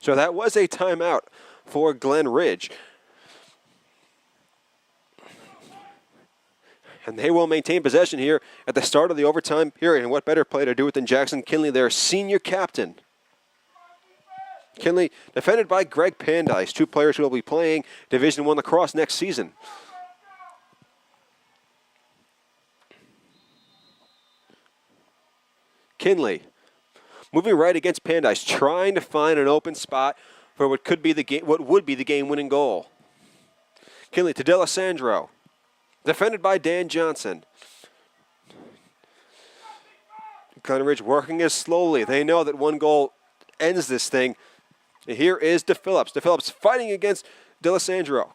So that was a timeout for Glen Ridge. And they will maintain possession here at the start of the overtime period. And what better play to do it than Jackson Kinley, their senior captain. Kinley defended by Greg Pandice, two players who will be playing Division I lacrosse next season. Kinley moving right against Pandice, trying to find an open spot for what would be the game-winning goal. Kinley to D'Alessandro, defended by Dan Johnson. Glen Ridge working as slowly. They know that one goal ends this thing. Here is DePhillips. DePhillips fighting against D'Alessandro.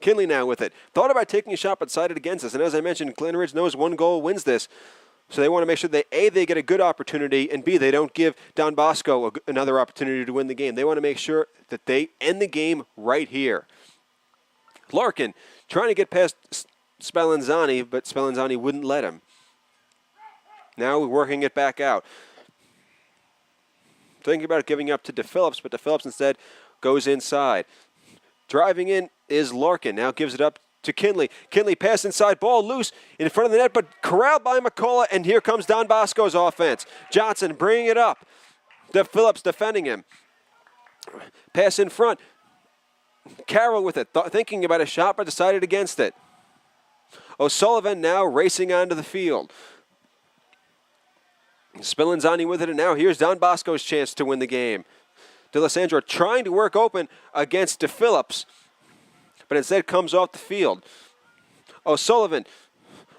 Kinley now with it. Thought about taking a shot, but decided against this. And as I mentioned, Glen Ridge knows one goal wins this. So they want to make sure that A, they get a good opportunity, and B, they don't give Don Bosco another opportunity to win the game. They want to make sure that they end the game right here. Larkin trying to get past Spallanzani, but Spallanzani wouldn't let him. Now we're working it back out. Thinking about giving up to DePhillips, but DePhillips instead goes inside. Driving in is Larkin. Now gives it up to Kinley. Kinley pass inside, ball loose in front of the net, but corralled by McCullough, and here comes Don Bosco's offense. Johnson bringing it up. DePhillips defending him. Pass in front. Carroll with it, thinking about a shot, but decided against it. O'Sullivan now racing onto the field. Spallanzani with it, and now here's Don Bosco's chance to win the game. D'Alessandro trying to work open against DePhillips, but instead comes off the field. O'Sullivan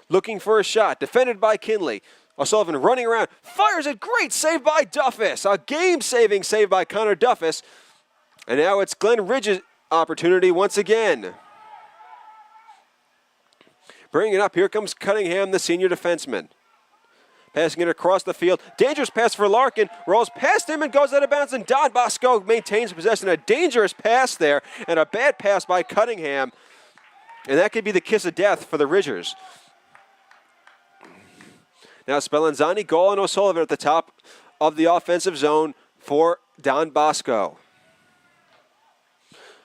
looking for a shot, defended by Kinley. O'Sullivan running around, fires it, great save by Duffus. A game-saving save by Connor Duffus. And now it's Glen Ridge's opportunity once again. Bringing it up, here comes Cunningham, the senior defenseman. Passing it across the field. Dangerous pass for Larkin. Rolls past him and goes out of bounds. And Don Bosco maintains possession. A dangerous pass there. And a bad pass by Cunningham. And that could be the kiss of death for the Ridgers. Now Spallanzani, Gall, and O'Sullivan at the top of the offensive zone for Don Bosco.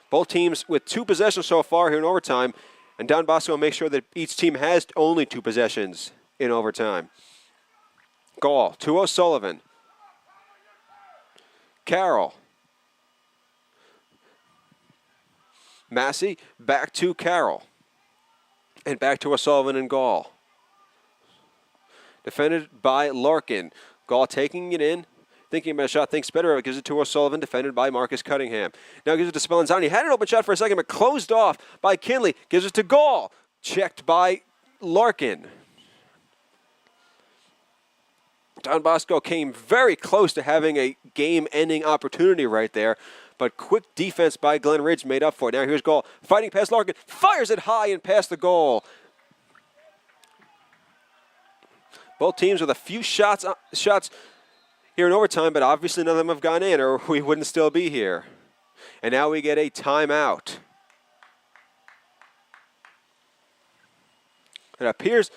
Both teams with 2 possessions so far here in overtime. And Don Bosco makes sure that each team has only 2 possessions in overtime. Gall to O'Sullivan. Carroll. Massey back to Carroll. And back to O'Sullivan and Gall. Defended by Larkin. Gall taking it in. Thinking about a shot, thinks better of it, gives it to O'Sullivan, defended by Marcus Cunningham. Now gives it to Spallanzani. Had an open shot for a second, but closed off by Kinley. Gives it to Gall. Checked by Larkin. Don Bosco came very close to having a game-ending opportunity right there, but quick defense by Glen Ridge made up for it. Now here's Gall, fighting past Larkin, fires it high and past the goal. Both teams with a few shots here in overtime, but obviously none of them have gone in, or we wouldn't still be here. And now we get a timeout. It appears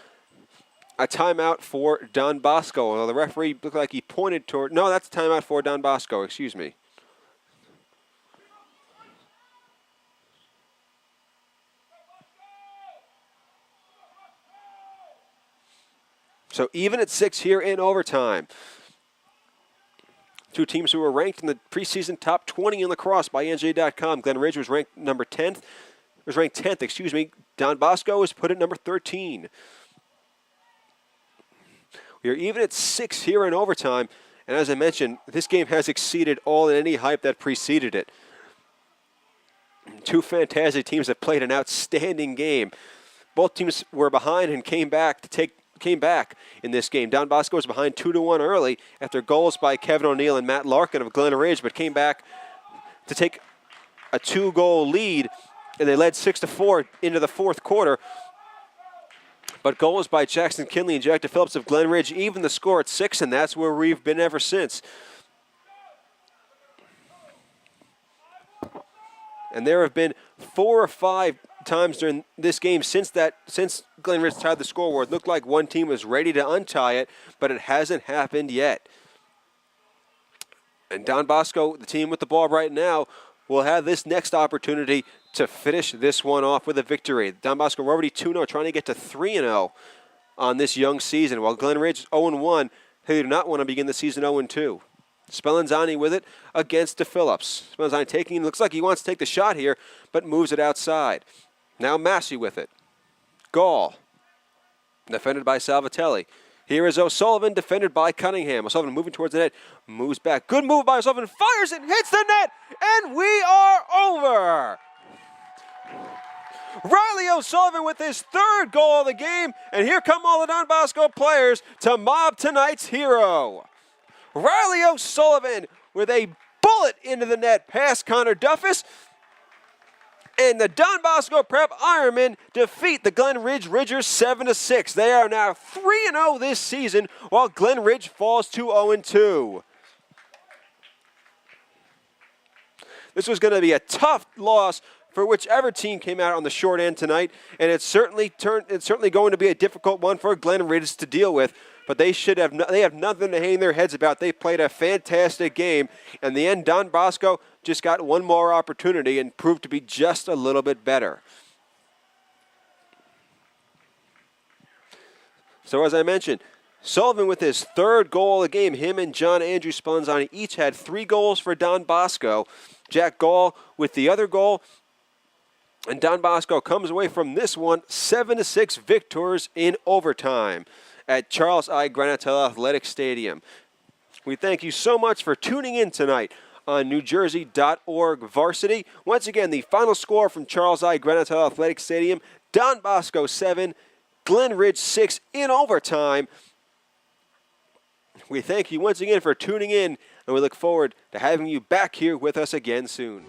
a timeout for Don Bosco. Although the referee looked like he pointed toward... No, that's a timeout for Don Bosco, excuse me. So even at 6 here in overtime. 2 teams who were ranked in the preseason top 20 in lacrosse by NJ.com. Glen Ridge was ranked number 10th. Was ranked 10th, excuse me. Don Bosco was put at number 13. We are even at 6 here in overtime, and as I mentioned, this game has exceeded all and any hype that preceded it. 2 fantastic teams that played an outstanding game. Both teams were behind and came back in this game. Don Bosco was behind 2-1 early after goals by Kevin O'Neill and Matt Larkin of Glen Ridge, but came back to take a 2-goal lead, and they led 6-4 into the 4th quarter. But goals by Jackson Kinley and Jack DePhillips of Glen Ridge even the score at 6, and that's where we've been ever since. And there have been 4 or 5 times during this game since Glen Ridge tied the scoreboard. It looked like one team was ready to untie it, but it hasn't happened yet. And Don Bosco, the team with the ball right now, will have this next opportunity to finish this one off with a victory. Don Bosco already 2-0, trying to get to 3-0 on this young season, while Glen Ridge 0-1. They do not want to begin the season 0-2. Spallanzani with it against DePhillips. Spallanzani looks like he wants to take the shot here, but moves it outside. Now Massey with it. Gall, defended by Salvatelli. Here is O'Sullivan, defended by Cunningham. O'Sullivan moving towards the net, moves back. Good move by O'Sullivan, fires it, hits the net, and we are over. Riley O'Sullivan with his third goal of the game, and here come all the Don Bosco players to mob tonight's hero. Riley O'Sullivan with a bullet into the net past Connor Duffus, and the Don Bosco Prep Ironmen defeat the Glen Ridge Ridgers 7-6. They are now 3-0 this season, while Glen Ridge falls to 0-2. This was going to be a tough loss for whichever team came out on the short end tonight, and it's certainly going to be a difficult one for Glen Ridge to deal with. But they have nothing to hang their heads about. They played a fantastic game. In the end, Don Bosco just got one more opportunity and proved to be just a little bit better. So as I mentioned, Sullivan with his third goal of the game. Him and John Andrew Spallanzani each had 3 goals for Don Bosco. Jack Gall with the other goal. And Don Bosco comes away from this one 7-6 victors in overtime at Charles I. Granatella Athletic Stadium. We thank you so much for tuning in tonight on NewJersey.org Varsity. Once again, the final score from Charles I. Granatella Athletic Stadium, Don Bosco 7, Glen Ridge 6 in overtime. We thank you once again for tuning in, and we look forward to having you back here with us again soon.